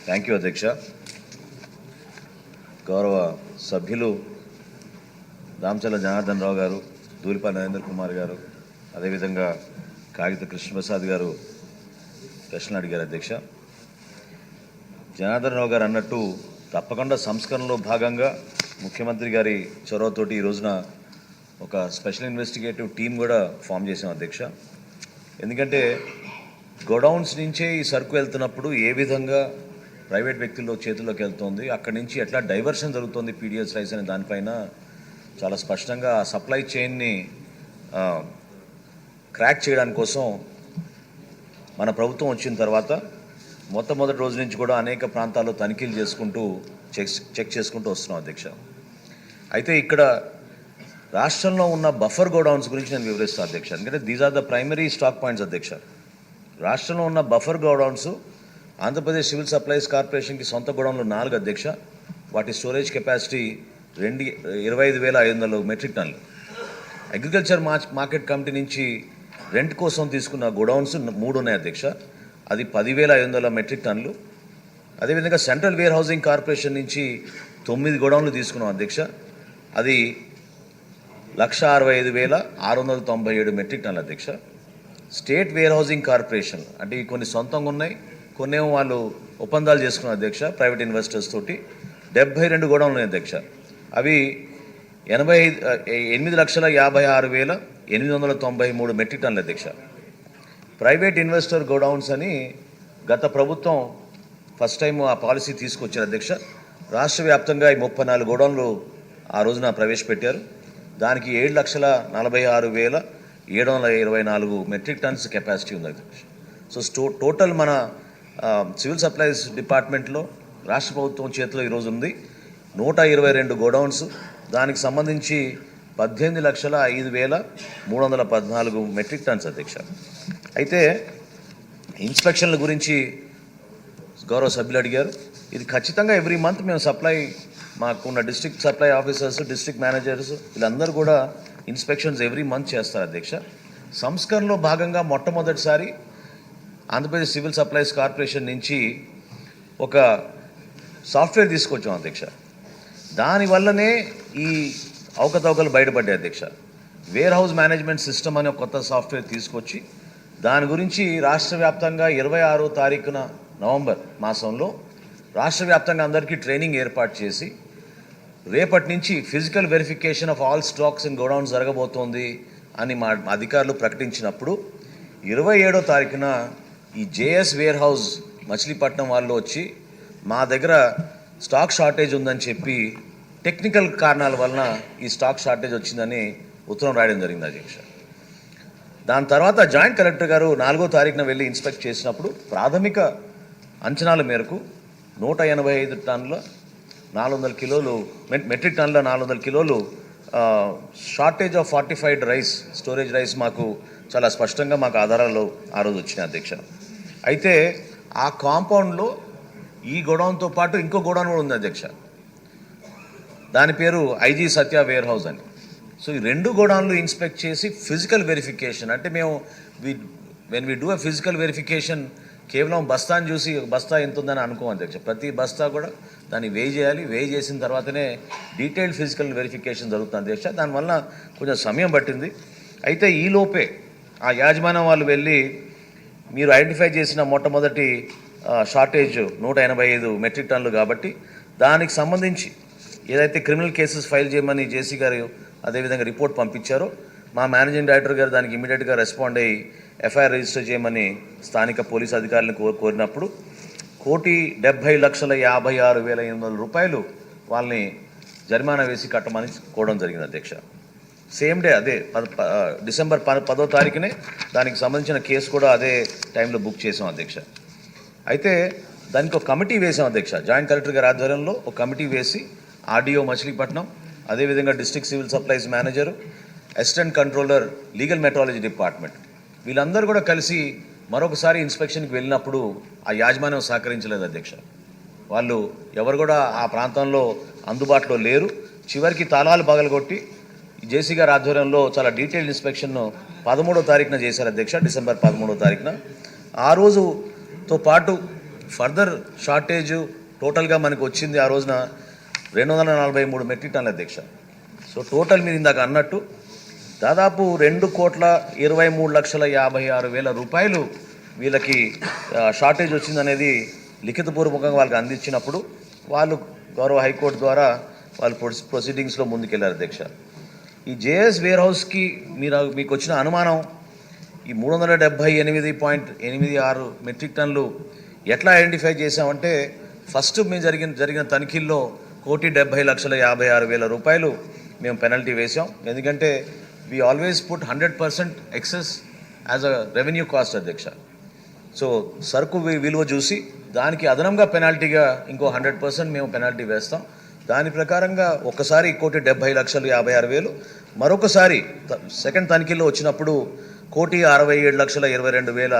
Thank you అధ్యక్ష. గౌరవ సభ్యులు దామచల్ల జనార్దన్ రావు గారు, ధూళిపాల నరేంద్ర కుమార్ గారు, అదేవిధంగా కాగిత కృష్ణప్రసాద్ గారు ప్రశ్నలు అడిగారు. అధ్యక్ష, జనార్దన్ రావు గారు అన్నట్టు తప్పకుండా సంస్కరణలో భాగంగా ముఖ్యమంత్రి గారి చొరవతోటి ఈ రోజున ఒక స్పెషల్ ఇన్వెస్టిగేటివ్ టీం కూడా ఫామ్ చేసాం అధ్యక్ష. ఎందుకంటే గోడౌన్స్ నుంచే ఈ సరుకు వెళ్తున్నప్పుడు ఏ విధంగా ప్రైవేట్ వ్యక్తుల్లో చేతుల్లోకి వెళ్తుంది, అక్కడి నుంచి ఎట్లా డైవర్షన్ జరుగుతుంది పీడిఎస్ రైస్ అనే దానిపైన చాలా స్పష్టంగా సప్లై చైన్ని క్రాక్ చేయడానికి కోసం మన ప్రభుత్వం వచ్చిన తర్వాత మొట్టమొదటి రోజు నుంచి కూడా అనేక ప్రాంతాల్లో తనిఖీలు చేసుకుంటూ చెక్ చేసుకుంటూ వస్తున్నాం అధ్యక్ష. అయితే ఇక్కడ రాష్ట్రంలో ఉన్న బఫర్ గోడౌన్స్ గురించి నేను వివరిస్తాను అధ్యక్ష. ఎందుకంటే these are the primary stock points అధ్యక్ష. రాష్ట్రంలో ఉన్న buffer godowns Andhra Pradesh civil supplies కార్పొరేషన్కి సొంత గోడౌన్లు 4 అధ్యక్ష. వాటి స్టోరేజ్ కెపాసిటీ 25,500 మెట్రిక్ టన్నులు. అగ్రికల్చర్ మార్కెట్ కమిటీ నుంచి రెంట్ కోసం తీసుకున్న గోడౌన్స్ 3 ఉన్నాయి అధ్యక్ష. అది 10,500 మెట్రిక్ టన్నులు. అదేవిధంగా సెంట్రల్ వేర్ హౌసింగ్ కార్పొరేషన్ నుంచి 9 గోడౌన్లు తీసుకున్నాం అధ్యక్ష. అది 1,65,697 మెట్రిక్ టన్నులు అధ్యక్ష. స్టేట్ వేర్ హౌసింగ్ కార్పొరేషన్ అంటే కొన్ని సొంతంగా ఉన్నాయి, కొన్నేమో వాళ్ళు ఒప్పందాలు చేసుకున్నారు అధ్యక్ష ప్రైవేట్ ఇన్వెస్టర్స్ తోటి. 72 గోడౌన్లు ఉన్నాయి అధ్యక్ష. అవి 8,56,893 మెట్రిక్ టన్నులు అధ్యక్ష. ప్రైవేట్ ఇన్వెస్టర్ గోడౌన్స్ అని గత ప్రభుత్వం ఫస్ట్ టైం ఆ పాలసీ తీసుకొచ్చారు అధ్యక్ష. రాష్ట్ర వ్యాప్తంగా ఈ 34 గోడౌన్లు ఆ రోజున ప్రవేశపెట్టారు. దానికి 7,40,724 మెట్రిక్ టన్స్ కెపాసిటీ ఉంది అధ్యక్ష. సో టోటల్ మన సివిల్ సప్లైస్ డిపార్ట్మెంట్లో రాష్ట్ర ప్రభుత్వం చేతిలో ఈరోజు ఉంది 122 గోడౌన్స్. దానికి సంబంధించి 18,05,314 మెట్రిక్ టన్స్ అధ్యక్ష. అయితే ఇన్స్పెక్షన్ల గురించి గౌరవ సభ్యులు అడిగారు. ఇది ఖచ్చితంగా ఎవ్రీ మంత్ మేము మాకున్న district supply officers, district managers వీళ్ళందరూ కూడా ఇన్స్పెక్షన్స్ ఎవ్రీ మంత్ చేస్తారు అధ్యక్ష. సంస్కరణలో భాగంగా మొట్టమొదటిసారి ఆంధ్రప్రదేశ్ సివిల్ సప్లైస్ కార్పొరేషన్ నుంచి ఒక సాఫ్ట్వేర్ తీసుకొచ్చాం అధ్యక్ష. దానివల్లనే ఈ అవకతవకలు బయటపడ్డాయి అధ్యక్ష. వేర్ హౌస్ మేనేజ్మెంట్ సిస్టమ్ అనే కొత్త సాఫ్ట్వేర్ తీసుకొచ్చి దాని గురించి రాష్ట్ర వ్యాప్తంగా 26వ తారీఖున నవంబర్ మాసంలో రాష్ట్ర వ్యాప్తంగా అందరికీ ట్రైనింగ్ ఏర్పాటు చేసి రేపటి నుంచి physical verification of all stocks in godowns జరగబోతోంది అని మా అధికారులు ప్రకటించినప్పుడు 27వ తారీఖున ఈ జేఎస్ వేర్ హౌస్ మచిలీపట్నం వాళ్ళు వచ్చి మా దగ్గర స్టాక్ షార్టేజ్ ఉందని చెప్పి టెక్నికల్ కారణాల వలన ఈ స్టాక్ షార్టేజ్ వచ్చిందని ఉత్తరం రాయడం జరిగింది అధ్యక్ష. దాని తర్వాత జాయింట్ కలెక్టర్ గారు 4వ తారీఖున వెళ్ళి ఇన్స్పెక్ట్ చేసినప్పుడు ప్రాథమిక అంచనాల మేరకు 185 టన్నుల 400 కిలోలు మెట్రిక్ టన్నుల 400 కిలోలు shortage of fortified rice, storage rice మాకు చాలా స్పష్టంగా మాకు ఆధారాలు ఆ రోజు వచ్చినాయి అధ్యక్ష. అయితే ఆ కాంపౌండ్లో ఈ గోడౌన్తో పాటు ఇంకో గోడౌన్ కూడా ఉంది అధ్యక్ష. దాని పేరు ఐజీ సత్య వేర్ హౌస్ అని. సో ఈ 2 గోడౌన్లు ఇన్స్పెక్ట్ చేసి ఫిజికల్ వెరిఫికేషన్ అంటే మేము when we do a physical verification కేవలం బస్తాను చూసి బస్తా ఎంత ఉందని అనుకోం అధ్యక్ష. ప్రతి బస్తా కూడా దాన్ని వే చేయాలి. వే చేసిన తర్వాతనే డీటెయిల్డ్ ఫిజికల్ వెరిఫికేషన్ జరుగుతుంది అధ్యక్ష. దానివల్ల కొంచెం సమయం పట్టింది. అయితే ఈలోపే ఆ యాజమాన్యం వాళ్ళు వెళ్ళి మీరు ఐడెంటిఫై చేసిన మొట్టమొదటి షార్టేజ్ 185 మెట్రిక్ టన్నులు కాబట్టి దానికి సంబంధించి ఏదైతే క్రిమినల్ కేసెస్ ఫైల్ చేయమని జేసీ గారు అదేవిధంగా రిపోర్ట్ పంపించారో మా మేనేజింగ్ డైరెక్టర్ గారు దానికి ఇమీడియట్గా రెస్పాండ్ అయ్యి ఎఫ్ఐఆర్ రిజిస్టర్ చేయమని స్థానిక పోలీసు అధికారులను కోరినప్పుడు 1,70,56,800 రూపాయలు వాళ్ళని జరిమానా వేసి కట్టమని కోరడం జరిగింది అధ్యక్ష. సేమ్ డే అదే డిసెంబర్ 10వ తారీఖునే దానికి సంబంధించిన కేసు కూడా అదే టైంలో బుక్ చేసాం అధ్యక్ష. అయితే దానికి ఒక కమిటీ వేసాం అధ్యక్ష. జాయింట్ కలెక్టర్ గారి ఆధ్వర్యంలో ఒక కమిటీ వేసి ఆర్డీఓ మచిలీపట్నం, అదేవిధంగా district civil supplies manager, assistant controller, legal metrology department వీళ్ళందరూ కూడా కలిసి మరొకసారి ఇన్స్పెక్షన్కి వెళ్ళినప్పుడు ఆ యాజమాన్యం సహకరించలేదు అధ్యక్ష. వాళ్ళు ఎవరు కూడా ఆ ప్రాంతంలో అందుబాటులో లేరు. చివరికి తాళాలు పగలగొట్టి జేసీ గారి ఆధ్వర్యంలో చాలా డీటెయిల్డ్ ఇన్స్పెక్షన్ను 13వ తారీఖున చేశారు అధ్యక్ష. డిసెంబర్ 13వ తారీఖున. ఆ రోజుతో పాటు ఫర్దర్ షార్టేజ్ టోటల్గా మనకు వచ్చింది ఆ రోజున 243 మెట్రిక్ టన్నుల అధ్యక్ష. సో టోటల్ మీరు ఇందాక అన్నట్టు దాదాపు 2,23,56,000 రూపాయలు వీళ్ళకి షార్టేజ్ వచ్చిందనేది లిఖితపూర్వకంగా వాళ్ళకి అందించినప్పుడు వాళ్ళు గౌరవ హైకోర్టు ద్వారా వాళ్ళు ప్రొసీడింగ్స్లో ముందుకెళ్లారు అధ్యక్ష. ఈ జేఎస్ వేర్ హౌస్కి మీకు వచ్చిన అనుమానం ఈ 378.86 మెట్రిక్ టన్నులు ఎట్లా ఐడెంటిఫై చేశామంటే ఫస్ట్ మేము జరిగిన తనిఖీల్లో 1,70,56,000 రూపాయలు మేము పెనల్టీ వేసాం. ఎందుకంటే we always put 100% excess as a revenue cost అధ్యక్ష. సో సరుకు విలువ చూసి దానికి అదనంగా పెనాల్టీగా ఇంకో 100% మేము పెనాల్టీ వేస్తాం. దాని ప్రకారంగా ఒక్కసారి 1,70,56,000, మరొకసారి సెకండ్ తనిఖీలో వచ్చినప్పుడు 1,67,22,000